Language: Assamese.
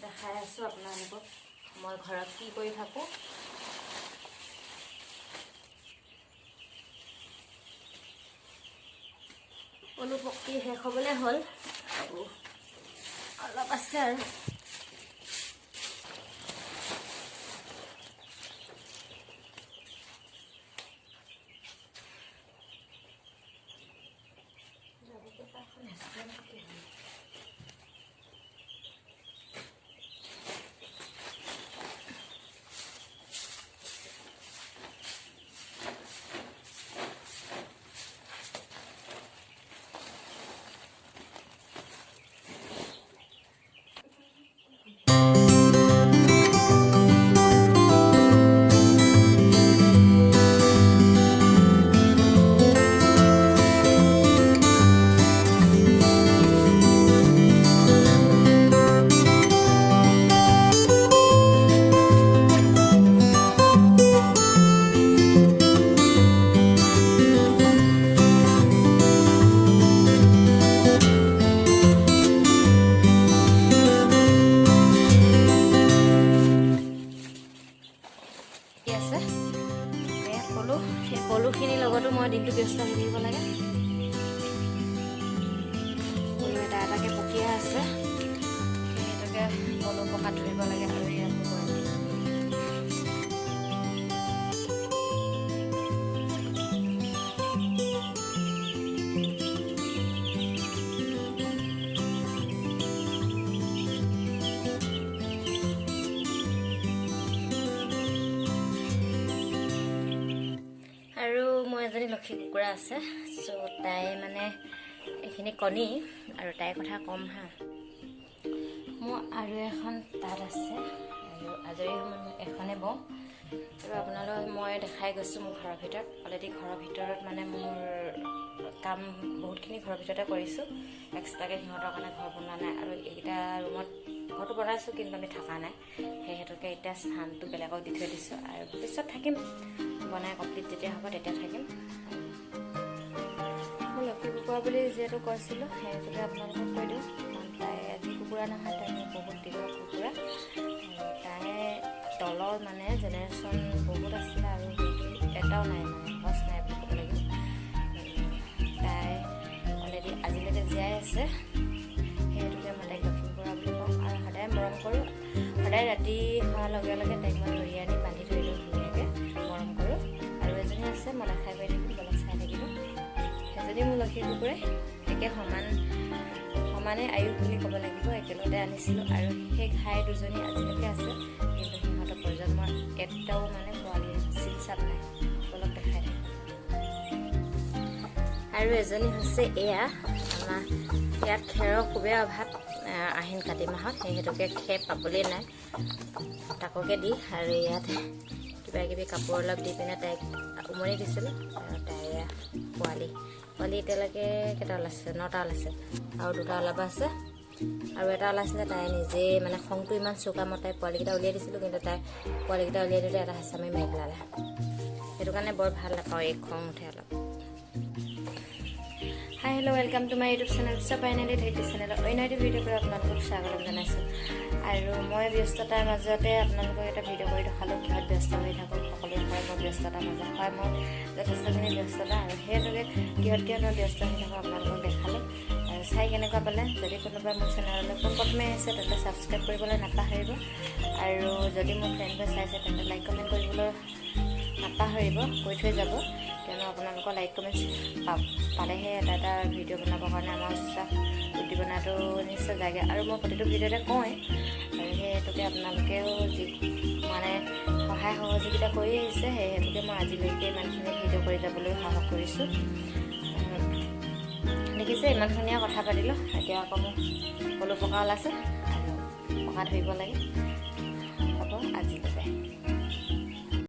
দেখাই আছোঁ আপোনালোকক মই ঘৰত কি কৰি থাকোঁ। পলু পকি শেষ হ'বলৈ হ'ল আৰু অলপ আছে আৰু পলুখিনিৰ লগতো মই দিনটো ব্যস্ত হৈ থাকিব লাগে। পলু এটা এটাকৈ পকিয়ে আছে, সেইটোকে পলু পকাত ধৰিব লাগে আৰু ইয়াত আৰু মই এজনী লক্ষী কুকুৰা আছে, চ' তাই মানে এইখিনি কণী আৰু তাইৰ কথা ক'ম হা। মোৰ আৰু এখন তাঁত আছে আৰু আজৰি সময় এখনে বওঁ আৰু আপোনালোক মই দেখাই গৈছোঁ মোৰ ঘৰৰ ভিতৰত। অলৰেডি ঘৰৰ ভিতৰত মানে মোৰ কাম বহুতখিনি ঘৰৰ ভিতৰতে কৰিছোঁ, এক্সট্ৰাকৈ সিহঁতৰ কাৰণে ঘৰ বনোৱা নাই আৰু এইকেইটা ৰুমত ঘৰটো বনাইছোঁ কিন্তু আমি থকা নাই, সেই হেতুকে এতিয়া স্থানটো বেলেগক দি থৈ দিছোঁ আৰু পিছত থাকিম, বনাই কমপ্লিট যেতিয়া হ'ব তেতিয়া থাকিম। মোৰ লক্ষী কুকুৰা বুলি যিহেতু কৈছিলোঁ সেইটোকে আপোনালোকক কৈ দিওঁ, কাৰণ তাই আজি কুকুৰা নহয়, তাই মোৰ বহুত দিনৰ কুকুৰা। তাই তলৰ মানে জেনেৰেশ্যন বহুত আছিলে আৰু সেইটো এটাও নাই, মানে সচ নাই বুলি ক'ব লাগিব। তাই অলৰেডি আজিলৈকে জীয়াই আছে, সেইটোকে মই তাইক লক্ষী কুকুৰা বুলি কওঁ আৰু সদায় মৰম কৰোঁ। সদায় ৰাতি হোৱাৰ লগে লগে তাইক মই ধৰি আনি বান্ধি থৈ দিওঁ, ধুনীয়াকৈ মৰম কৰোঁ। আৰু এজনী আছে মই দেখাই পাই থাকিম, বেলেগ চাই থাকিব। সেইজনী মোৰ লক্ষী কুকুৰাই একে সমানে আয়ুস বুলি ক'ব লাগিব, একেলগতে আনিছিলোঁ আৰু সেই ঘাই দুজনী আজিলৈকে আছে, কিন্তু সিহঁতৰ প্ৰজন্মৰ এটাও মানে পোৱালি চিন-চাপ নাই। অলপ দেখাই থাকে। আৰু এজনী হৈছে এয়া, আমাৰ ইয়াত খেৰৰ খুবেই অভাৱ আহিন কাতি মাহত, সেই হেতুকে খেৰ পাবলৈ নাই, তাককে দি আৰু ইয়াত কিবা কিবি কাপোৰ অলপ দি পিনে তাইক উমনি দিছিলোঁ আৰু তাই পোৱালি এতিয়ালৈকে কেইটা ওলাইছে, 9টা ওলাইছে আৰু 2টা ওলাব আছে আৰু এটা ওলাইছিলে। তাই নিজেই মানে খংটো ইমান চোকা, মই তাই পোৱালিকেইটা উলিয়াই দিছিলোঁ কিন্তু তাই পোৱালিকেইটা উলিয়াই দিলে এটা হেঁচামি মাৰি পেলালে, সেইটো কাৰণে বৰ ভাল নাপাওঁ, এই খং উঠে অলপ। Hi hello' welcome to my YouTube channel finally YouTube চেনেলৰ অন্য এটি ভিডিঅ'ৰ পৰা আপোনালোকক স্বাগতম জনাইছোঁ। আৰু মই ব্যস্ততাৰ মাজতে আপোনালোকক এটা ভিডিঅ' কৰি দেখালোঁ, কিহত ব্যস্ত হৈ থাকোঁ। সকলোৱে হয় মই ব্যস্ততাৰ মাজত, হয় মই যথেষ্টখিনি ব্যস্ততা, আৰু সেইটোকে কিহত মই ব্যস্ত হৈ থাকোঁ আপোনালোকক দেখালোঁ। আৰু চাই কেনেকুৱা পালে, যদি কোনোবাই মোৰ চেনেললৈ পোনপ্ৰথমে আহিছে তেন্তে ছাবস্ক্ৰাইব কৰিবলৈ নাপাহৰিব, আৰু যদি মোৰ ফ্ৰেণ্ডে চাইছে তেন্তে লাইক কমেণ্ট কৰিবলৈ নাপাহৰিব, কৈ থৈ যাব, কিয়নো আপোনালোকৰ লাইক কমেণ্ট পালেহে এটা ভিডিঅ' বনাবৰ কাৰণে আমাৰ উৎসাহ উদ্দীপনাটো নিশ্চয় যায়গৈ। আৰু মই প্ৰতিটো ভিডিঅ'তে কওঁৱেই, আৰু সেই হেতুকে আপোনালোকেও যি মানে সহায় সহযোগিতা কৰি আহিছে, সেই হেতুকে মই আজিলৈকে ইমানখিনি ভিডিঅ' কৰি যাবলৈ সাহস কৰিছোঁ। দেখিছে ইমান ধুনীয়া কথা পাতিলোঁ, এতিয়া আকৌ মোক পলু পকা ওলাইছে আৰু পকা ধৰিব লাগে। হ'ব আজিলৈকে।